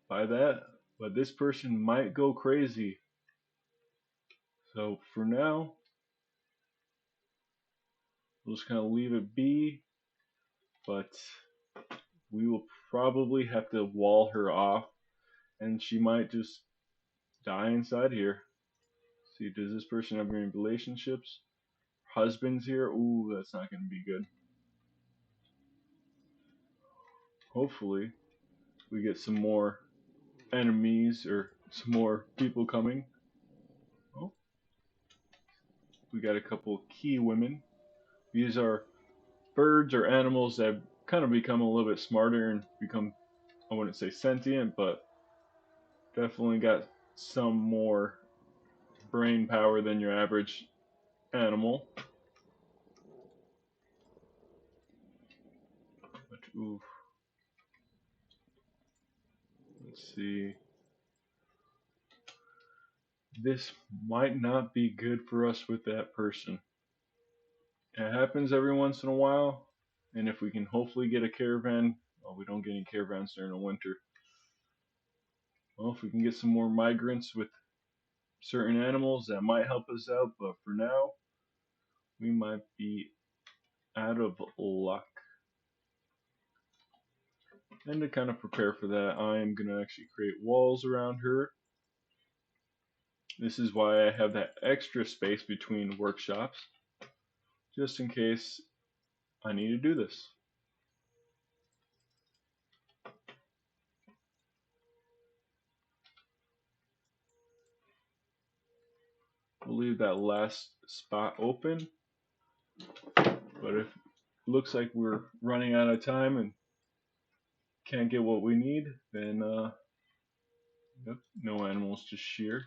by that. But this person might go crazy. So for now, we'll just kind of leave it be. But we will probably have to wall her off. And she might just die inside here. See, does this person have any relationships? Husbands here? Ooh, that's not going to be good. Hopefully, we get some more enemies or some more people coming. Oh, we got a couple key women. These are birds or animals that have kind of become a little bit smarter and become, I wouldn't say sentient, but definitely got some more brain power than your average animal. But, oof. Let's see. This might not be good for us with that person. It happens every once in a while, and if we can hopefully get a caravan, well, we don't get any caravans during the winter. Well, if we can get some more migrants with certain animals, that might help us out, but for now, we might be out of luck. And to kind of prepare for that, I am going to actually create walls around her. This is why I have that extra space between workshops, just in case I need to do this. We'll leave that last spot open, but if it looks like we're running out of time and can't get what we need, then yep, no animals to shear,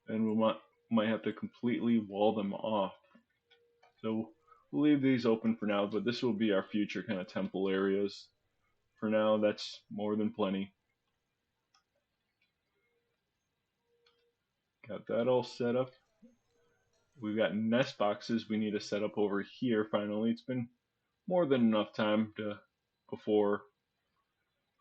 and we might have to completely wall them off. So we'll leave these open for now, but this will be our future kind of temple areas. For now, that's more than plenty. Got that all set up. We've got nest boxes we need to set up over here finally. It's been more than enough time before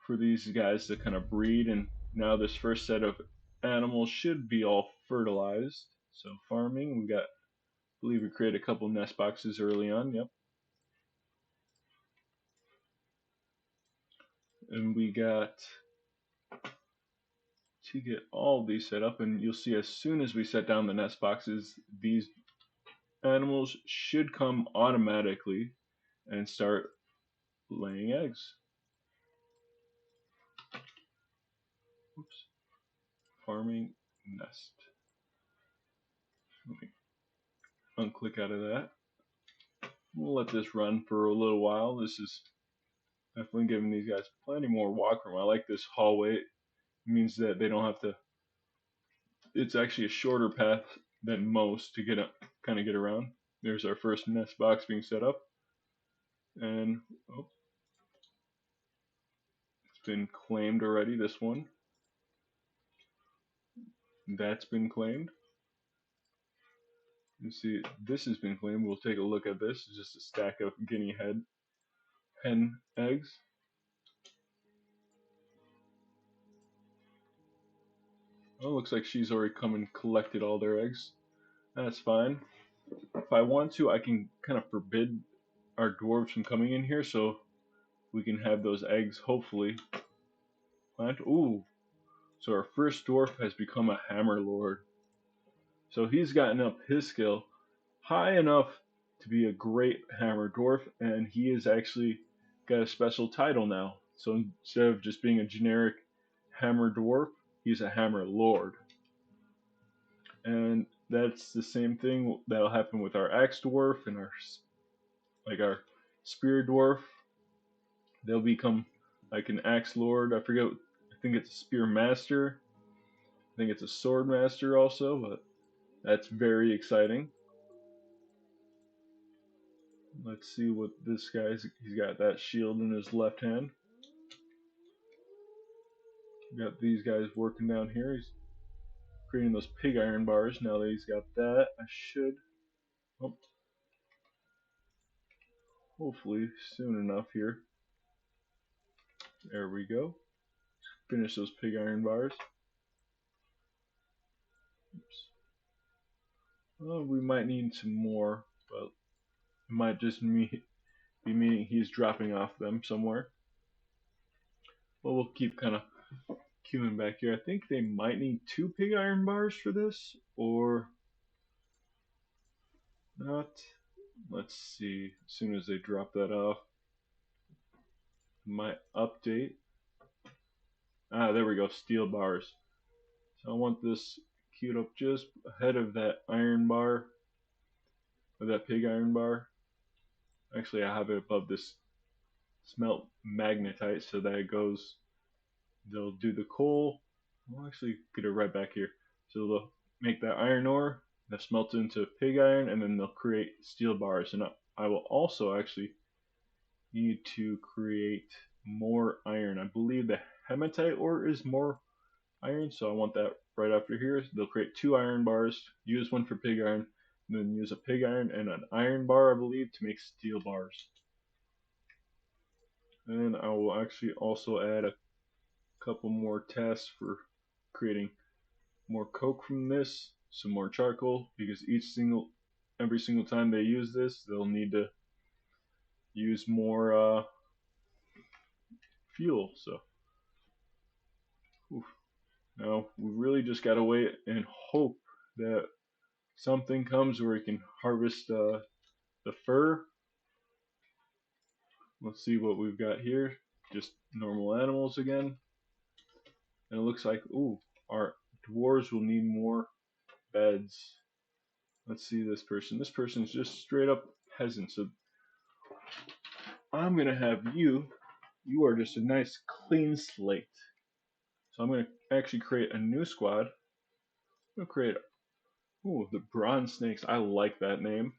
for these guys to kind of breed, and now this first set of animals should be all fertilized. So farming, we got, I believe we created a couple nest boxes early on, yep. And we got to get all these set up, and you'll see as soon as we set down the nest boxes, these animals should come automatically and start laying eggs. Oops. Farming nest. Let me unclick out of that. We'll let this run for a little while. This is definitely giving these guys plenty more walk room. I like this hallway. It means that they don't have to. It's actually a shorter path than most to kind of get around. There's our first nest box being set up, and oh, it's been claimed already. This one, that's been claimed. You see, this has been claimed. We'll take a look at this. It's just a stack of guinea hen eggs. Oh, looks like she's already come and collected all their eggs. That's fine. If I want to, I can kind of forbid our dwarves from coming in here, so we can have those eggs hopefully plant. Ooh, so our first dwarf has become a hammer lord. So he's gotten up his skill high enough to be a great hammer dwarf, and he has actually got a special title now. So instead of just being a generic hammer dwarf, he's a hammer lord. And that's the same thing that'll happen with our axe dwarf and our spear dwarf. They'll become like an axe lord. I forget. I think it's a spear master. I think it's a sword master also, but that's very exciting. Let's see what this guy's. He's got that shield in his left hand. Got these guys working down here. He's creating those pig iron bars. Now that he's got that, I should. Oh, hopefully soon enough here. There we go. Finish those pig iron bars. Oops. Well, we might need some more, but it might just be meaning he's dropping off them somewhere. But we'll keep kind of queuing back here. I think they might need 2 pig iron bars for this, or not. Let's see. As soon as they drop that off, my update. Ah, there we go. Steel bars. So I want this queued up just ahead of that iron bar, or that pig iron bar. Actually, I have it above this smelt magnetite, so that it goes. They'll do the coal. We'll actually get it right back here. So they'll make that iron ore, they'll smelt it into pig iron, and then they'll create steel bars. And I will also actually need to create more iron. I believe the hematite ore is more iron, so I want that right after here. They'll create 2 iron bars, use one for pig iron, and then use a pig iron and an iron bar, I believe, to make steel bars. And I will actually also add a couple more tasks for creating more coke from this, some more charcoal, because every single time they use this, they'll need to use more fuel. So, oof. Now we really just gotta wait and hope that something comes where we can harvest the fur. Let's see what we've got here. Just normal animals again. And it looks like, ooh, our dwarves will need more beds. Let's see this person. This person's just straight up peasant. So I'm gonna have you. You are just a nice clean slate. So I'm gonna actually create a new squad. I'm gonna create, ooh, the bronze snakes. I like that name.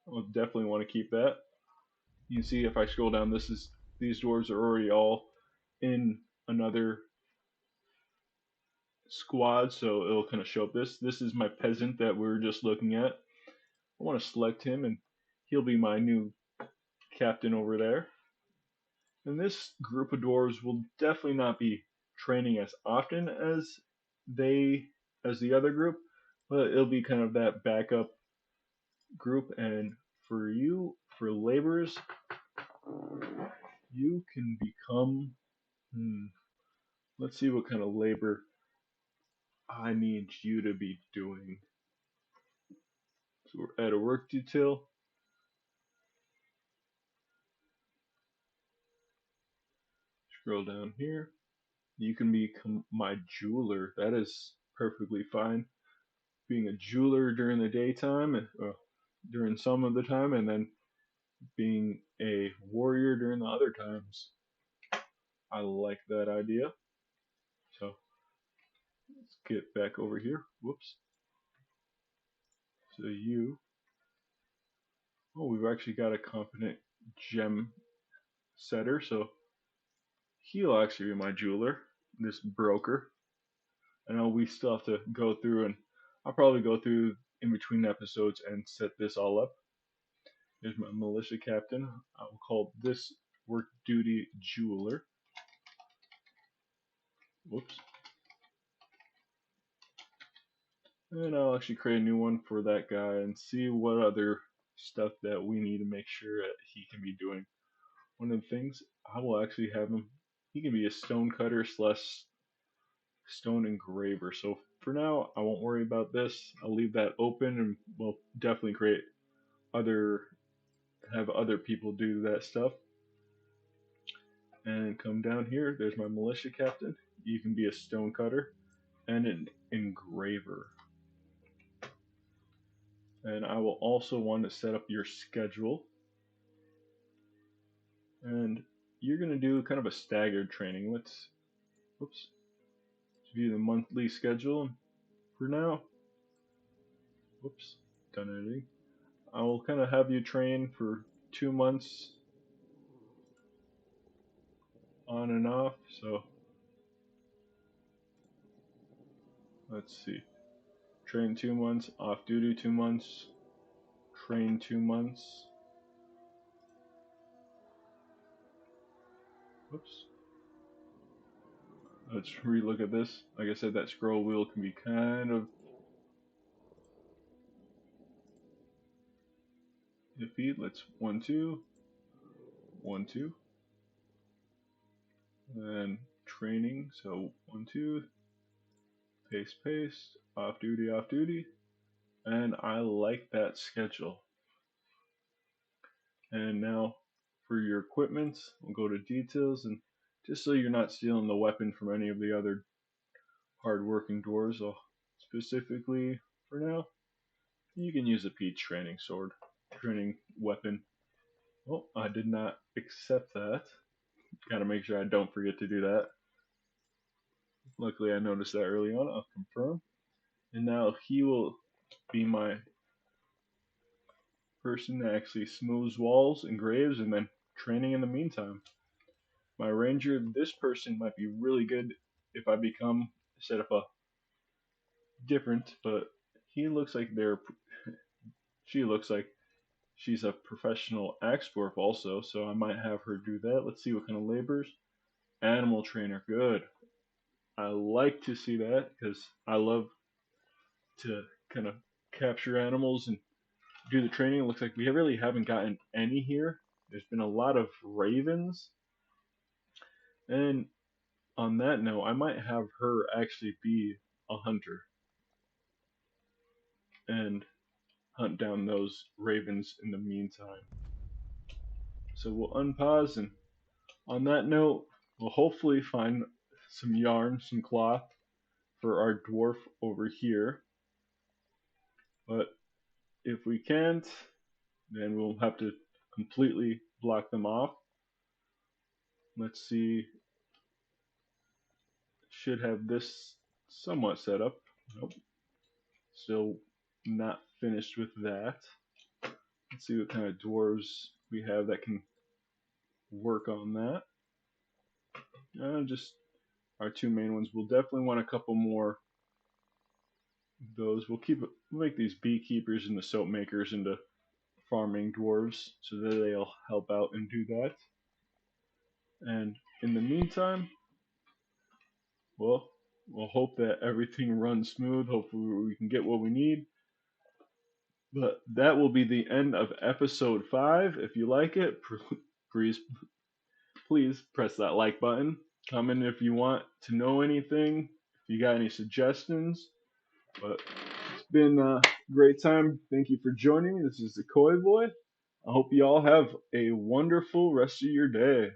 I'll definitely want to keep that. You can see if I scroll down, these dwarves are already all in another squad, so it'll kind of show up this. This is my peasant that we were just looking at. I want to select him, and he'll be my new captain over there. And this group of dwarves will definitely not be training as often as the other group, but it'll be kind of that backup group. And for laborers, you can become. Let's see what kind of labor I need you to be doing. So we're at a work detail. Scroll down here. You can become my jeweler. That is perfectly fine. Being a jeweler during the daytime, during some of the time, and then being a warrior during the other times. I like that idea. So let's get back over here. Whoops. So we've actually got a competent gem setter, so he'll actually be my jeweler, this broker. I know we still have to go through, and I'll probably go through in between episodes and set this all up. Here's my militia captain. I will call this work duty jeweler. Whoops. And I'll actually create a new one for that guy and see what other stuff that we need to make sure that he can be doing. One of the things I will actually have him, he can be a stone cutter slash stone engraver. So for now, I won't worry about this. I'll leave that open, and we'll definitely have other people do that stuff. And come down here, there's my militia captain. You can be a stone cutter and an engraver. And I will also want to set up your schedule. And you're going to do kind of a staggered training. Let's view the monthly schedule for now. Whoops, done editing. I will kind of have you train for 2 months on and off. So let's see. Train 2 months, off duty 2 months, train 2 months. Whoops. Let's relook at this. Like I said, that scroll wheel can be kind of iffy. Let's 1, 2, 1, 2. And training, so 1, 2, paste, off duty. And I like that schedule. And now for your equipment, we'll go to details, and just so you're not stealing the weapon from any of the other hard-working dwarves, specifically for now, you can use a peach training sword, training weapon. Oh, I did not accept that. Gotta make sure I don't forget to do that. Luckily I noticed that early on. I'll confirm. And now he will be my person that actually smooths walls and graves, and then training in the meantime. My ranger, this person might be really good if I set up a different, but he looks like she looks like she's a professional axe dwarf also, so I might have her do that. Let's see what kind of labors. Animal trainer, good. I like to see that because I love to kind of capture animals and do the training. It looks like we really haven't gotten any here. There's been a lot of ravens. And on that note, I might have her actually be a hunter and hunt down those ravens in the meantime. So we'll unpause, and on that note, we'll hopefully find some yarn, some cloth for our dwarf over here. But if we can't, then we'll have to completely block them off. Let's see. Should have this somewhat set up. Nope. Still not finished with that. Let's see what kind of dwarves we have that can work on that. Just our two main ones. We'll definitely want a couple more of those. We'll make these beekeepers and the soap makers into farming dwarves so that they'll help out and do that. And in the meantime, well, we'll hope that everything runs smooth. Hopefully, we can get what we need. But that will be the end of episode 5. If you like it, please press that like button. Comment if you want to know anything, if you got any suggestions. But it's been a great time. Thank you for joining me. This is the Koi Boy. I hope you all have a wonderful rest of your day.